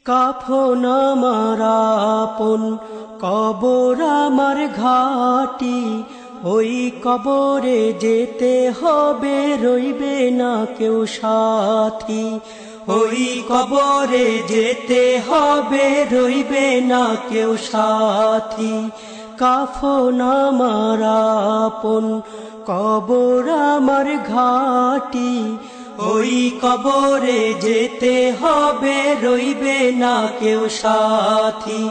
কাফন আমার আপন, কবর আমার ঘাটি, ওই কবরে যেতে হবে, রইবে না কেউ সাথী। ওই কবরে যেতে হবে, রইবে না কেউ সাথী। কাফন আমার আপন, কবর আমার ঘাটি, ওই কবরে যেতে হবে, রইবে না কেউ সাথী।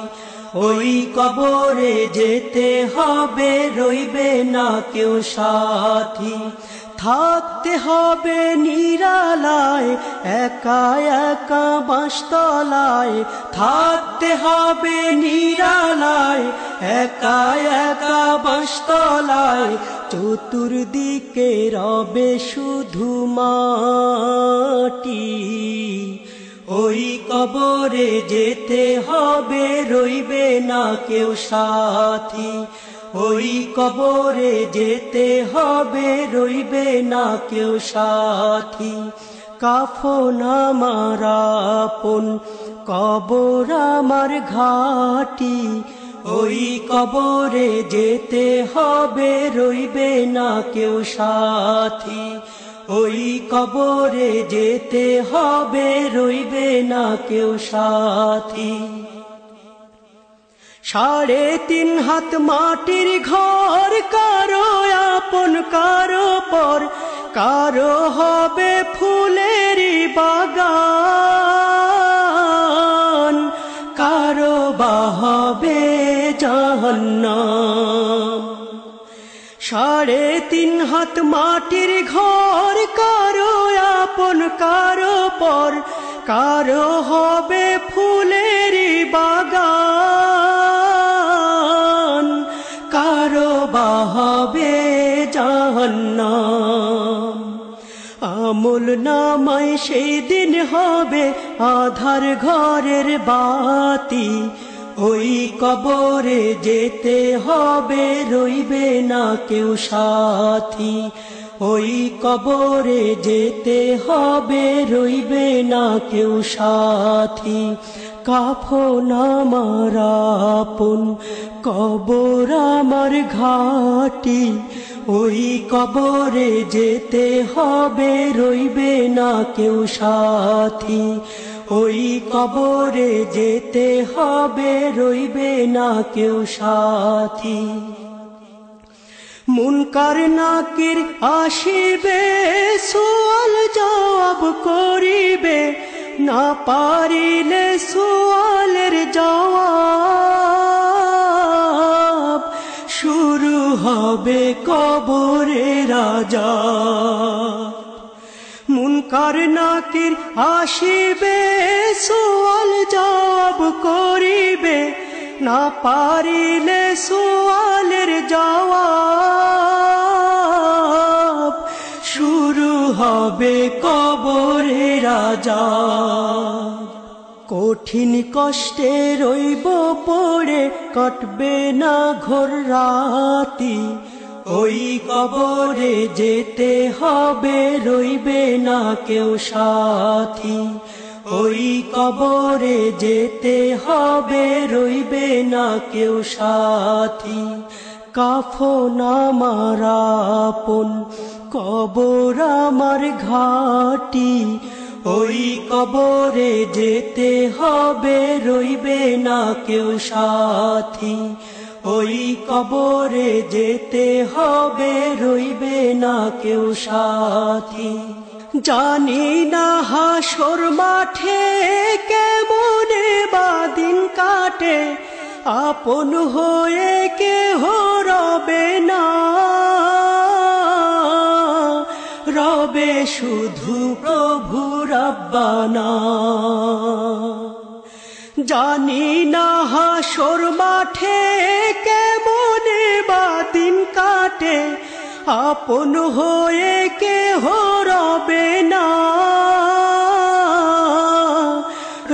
ওই কবরে যেতে হবে, রইবে না কেউ সাথী। থাকতে হবে নিরালায়, একা একা বাঁশতলায়। থাকতে হবে নিরালায়, একা একা বাঁশতলায়। চতুর্দিকে রবে শুধু মাটি, ওই কবরে যেতে হবে, রইবে না কেউ সাথী। ওই কবরে যেতে হবে, রইবে না কেউ সাথী। কাফন আমার আপন, কবর আমার ঘাটি, ওই কবরে যেতে হবে, রইবে না কেউ সাথী। ওই কবরে যেতে হবে, রইবে না কেউ সাথী। 3.5 হাত মাটির ঘর, কারো আপন কারো পর। কারো হবে ফুলেরই বাগান, কারো বা হবে জাহান্নাম। 3.5 হাত মাটির ঘর, কারো আপন কারো পর। কারো হবে ফুলেরই বাগান, কারো বা হবে জাহান্নাম। আমল নামায় সেই দিন হবে আধার ঘরের বাতি, ওই কবরে যেতে হবে, রইবে না কেউ সাথী। ওই কবরে যেতে হবে, রইবে না কেউ সাথী। কাফন আমার আপন, কবর আমার ঘাটি, ওই কবরে যেতে হবে, রইবে না কেউ সাথী। ওই কবরে যেতে হবে, রইবে না কেউ সাথী। মুনকার নাকির আসিবে, সুয়াল জবাব করিবে। না পারিলে সুয়ালের জবাব, শুরু হবে কবরের আযাব। মুনকার নাকির আসিবে, সুয়াল জবাব করিবে। না পারিলে সুয়ালের জবাব, শুরু হবে কবরের আযাব। কঠিন কষ্টে রইব পড়ে, কাটবে না ঘোর রাতি। ওই কবরে যেতে হবে, রইবে না কেউ সাথী। ওই কবরে যেতে হবে, রইবে না কেউ সাথী। কাফন আমার আপন, কবর আমার ঘাটি, ওই কবরে যেতে হবে, রইবে না কেউ সাথী। ওই কবরে যেতে হবে, রইবে না কেউ সাথী। জানি না হাসর মাঠে কেমনে বা দিন কাটে, আপন হয়ে কেহ রবে না, রবে শুধু প্রভু রব্বানা। জানি না হাসর মাঠে কেমনে বা দিন কাটে, আপন হয়ে কেহ রবে না,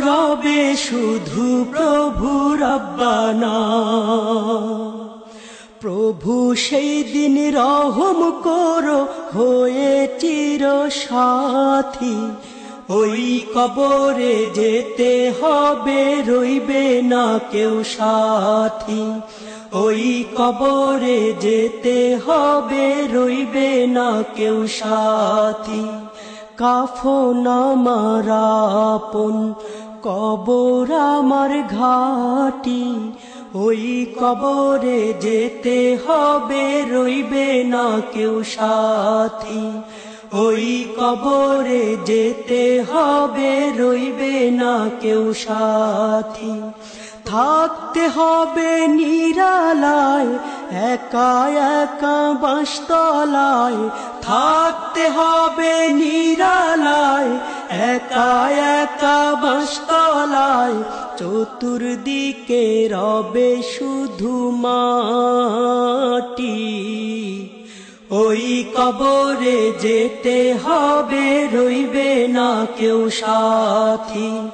রবে শুধু প্রভু রব্বানা। প্রভু সেই দিন রহম করো হয়ে চির সাথী, ওই কবরে যেতে হবে, রইবে না কেউ সাথী। ওই কবরে যেতে হবে, রইবে না কেউ সাথী। কাফন আমার আপন, কবর আমার ঘাটি। ওই কবরে যেতে হবে, রইবে না কেউ সাথী। ওই কবরে যেতে হবে, রইবে না কেউ সাথী। থাকতে হবে নিরালায়, একা একা বাঁশতলায়। থাকতে হবে নিরালায়, একা একা বাঁশতলায়। চতুর্দিকে রবে শুধু মাটি। ওই কবরে যেতে হবে, রইবে না কেউ সাথী।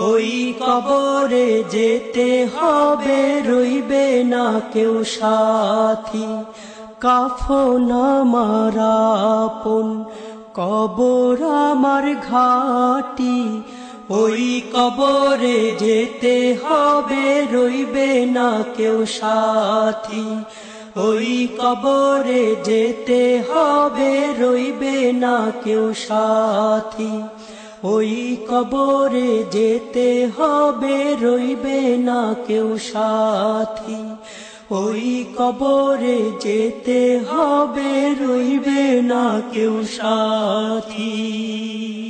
ওই কবরে যেতে হবে, রইবে না কেউ সাথী। কাফন আমার আপন, কবর আমার ঘাটি। ওই কবরে যেতে হবে, রইবে না কেউ সাথী। ওই কবরে যেতে হবে, রইবে না কেউ সাথী। ওই কবরে যেতে হবে, রইবে না কেউ সাথী। ওই কবরে যেতে হবে, রইবে না কেউ সাথী।